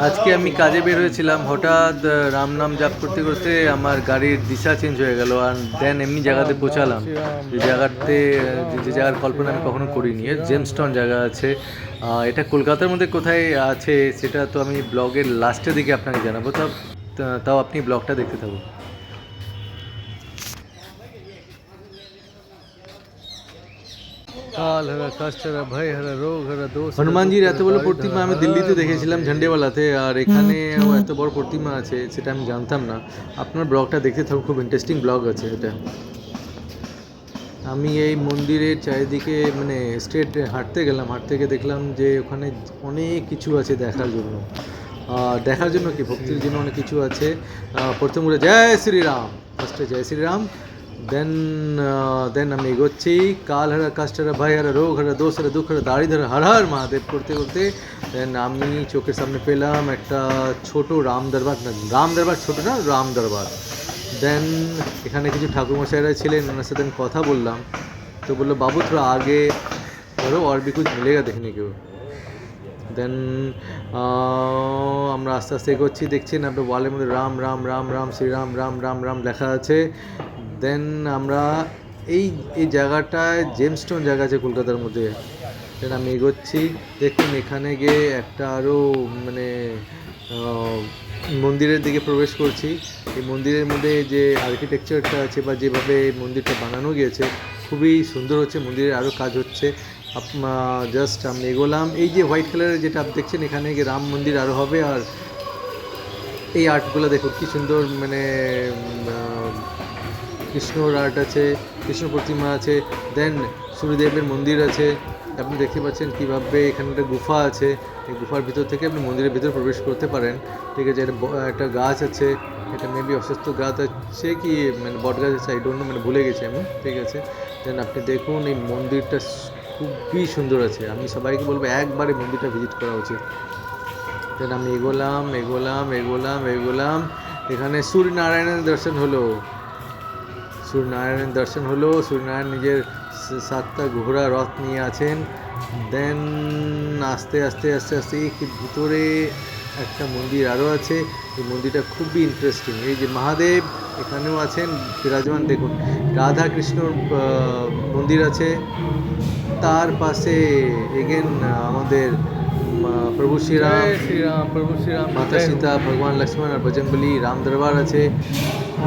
আজকে আমি কাজে বের হয়েছিলাম, হঠাৎ রাম নাম জাপ করতে করতে আমার গাড়ির দিশা চেঞ্জ হয়ে গেল। আর দেন এমনি জায়গাতে পৌঁছালাম যে জায়গাতে যে জায়গার কল্পনা আমি কখনো করিনি। জেমস্টন জায়গা আছে, এটা কলকাতার মধ্যে কোথায় আছে সেটা তো আমি ব্লগের লাস্টের দিকে আপনাকে জানাবো। তাও আপনি ব্লগটা দেখতে থাকুন। কাল হরা কষ্ট হরা ভয় হরা রোগ হরা দোষ। হনুমানজির এত বড় প্রতিমা আমি দিল্লিতে দেখেছিলাম ঝান্ডেওয়ালাতে, আর এখানে এত বড় প্রতিমা আছে সেটা আমি জানতাম না। আপনার ব্লগটা দেখতে থাকুন, খুব ইন্টারেস্টিং ব্লগ আছে এটা। আমি এই মন্দিরের চারিদিকে মানে স্ট্রেট হাঁটতে গেলাম, হাঁটতে গিয়ে দেখলাম যে ওখানে অনেক কিছু আছে দেখার জন্য। দেখার জন্য কি, ভক্তির জন্য অনেক কিছু আছে। প্রথম বলে জয় শ্রীরাম, ফার্স্টে জয় শ্রীরাম। দেন আমি এগোচ্ছি, কাল হারা কাষ্ট হারা ভয় হারা রোগ হারা দোষ হারা দুঃখ হারা দাড়ি ধরা হর হর মহাদেব করতে করতে দেন আমি চোখের সামনে পেলাম একটা ছোট রাম দরবার। রাম দরবার ছোটো না, রাম দরবার। দেন এখানে কিছু ঠাকুরমশাইরা ছিলেন, ওনার সাথে আমি কথা বললাম। তো বললো বাবু থোড়া আগে ধরো আর भी कुछ मिलेगा देखने को। দেন আমরা আস্তে আস্তে এগোচ্ছি, দেখছেন আপনার ওয়ালের মধ্যে রাম রাম রাম রাম শ্রীরাম রাম রাম রাম লেখা আছে। দেন আমরা এই এই জায়গাটায় জেমস্টোন জায়গা আছে কলকাতার মধ্যে। দেন আমি এগোচ্ছি, দেখুন এখানে গিয়ে একটা আরও মানে মন্দিরের দিকে প্রবেশ করছি। এই মন্দিরের মধ্যে যে আর্কিটেকচারটা আছে বা যেভাবে মন্দিরটা বানানো গিয়েছে খুবই সুন্দর হচ্ছে। মন্দিরের আরও কাজ হচ্ছে। জাস্ট আমি এগোলাম, এই যে হোয়াইট কালারের যেটা আপনি দেখছেন এখানে গিয়ে রাম মন্দির আরও হবে। আর এই আর্টগুলো দেখুন কী সুন্দর, মানে কৃষ্ণর আর্ট আছে, কৃষ্ণ প্রতিমা আছে। দেন সূর্যদেবের মন্দির আছে। আপনি দেখতে পাচ্ছেন কীভাবে এখানে একটা গুফা আছে, এই গুফার ভিতর থেকে আপনি মন্দিরের ভিতরে প্রবেশ করতে পারেন। ঠিক আছে, একটা গাছ আছে, এটা মেবি অসুস্থ গাছ আছে কি মানে বট গাছ আছে, আই ডোন্ট নো, মানে ভুলে গেছি আমি। ঠিক আছে, দেন আপনি দেখুন এই মন্দিরটা খুবই সুন্দর আছে। আমি সবাইকে বলবো একবারে মন্দিরটা ভিজিট করা উচিত। দেন আমি এগোলাম এগোলাম এগোলাম এগোলাম, এখানে সূর্যনারায়ণের দর্শন হলো। সূর্যনারায়ণ নিজের 7টা ঘোড়া রথ নিয়ে আছেন। দেন আস্তে আস্তে আস্তে আস্তে ভিতরে একটা মন্দির আরও আছে। এই মন্দিরটা খুবই ইন্টারেস্টিং। এই যে মহাদেব এখানেও আছেন বিরাজমান, দেখুন রাধা কৃষ্ণর মন্দির আছে। তার পাশে এগেন আমাদের প্রভু শ্রীরাম, মাতা সীতা, ভগবান লক্ষ্মণ আর বজরংবলী, রাম দরবার আছে।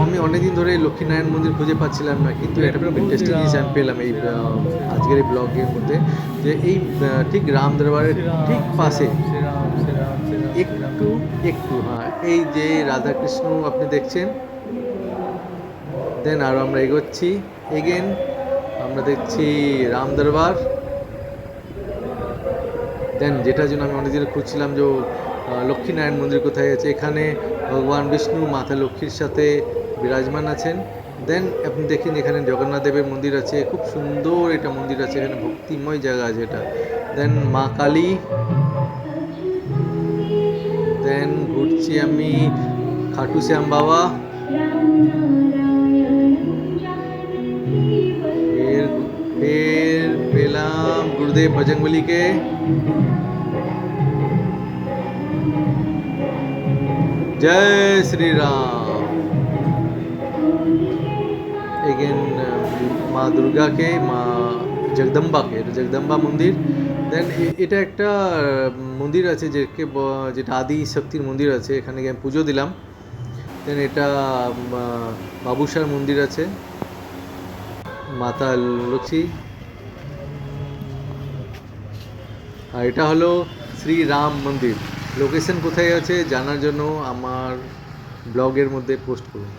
আমি অনেকদিন ধরে লক্ষ্মীনারায়ণ মন্দির খুঁজে পাচ্ছিলাম না, কিন্তু এটা খুব ইন্টারেস্টিং জিনিস আমি পেলাম এই আজকের এই ব্লগের মধ্যে, যে এই ঠিক রাম দরবারের ঠিক পাশে একটু একটু এই যে রাধাকৃষ্ণ আপনি দেখছেন। দেন আরও আমরা এগোচ্ছি, এগেন আমরা দেখছি রাম দরবার। দেন যেটার জন্য আমি অনেকদিন খুঁজছিলাম যে লক্ষ্মীনারায়ণ মন্দির কোথায় আছে, এখানে ভগবান বিষ্ণু মাতা লক্ষ্মীর সাথে বিরাজমান আছেন। দেন আপনি দেখেন এখানে জগন্নাথ দেবের মন্দির আছে, খুব সুন্দর এটা মন্দির আছে, এখানে ভক্তিময় জায়গা আছে এটা। দেন মা কালী। দেন ঘুরছি আমি খাটু শ্যাম বাবা। ফের পেলাম গুরুদেব বজরংবলীকে। জয় শ্রীরাম। এগেন মা দুর্গাকে, মা জগদম্বাকে, এটা জগদম্বা মন্দির। দেন এটা একটা মন্দির আছে যেটা আদি শক্তির মন্দির আছে, এখানে গিয়ে আমি পুজো দিলাম। দেন এটা বাবুসার মন্দির আছে, মাতা লক্ষ্মী। আর এটা হলো শ্রীরাম মন্দির। লোকেশন কোথায় আছে জানার জন্য আমার ব্লগের মধ্যে পোস্ট করুন।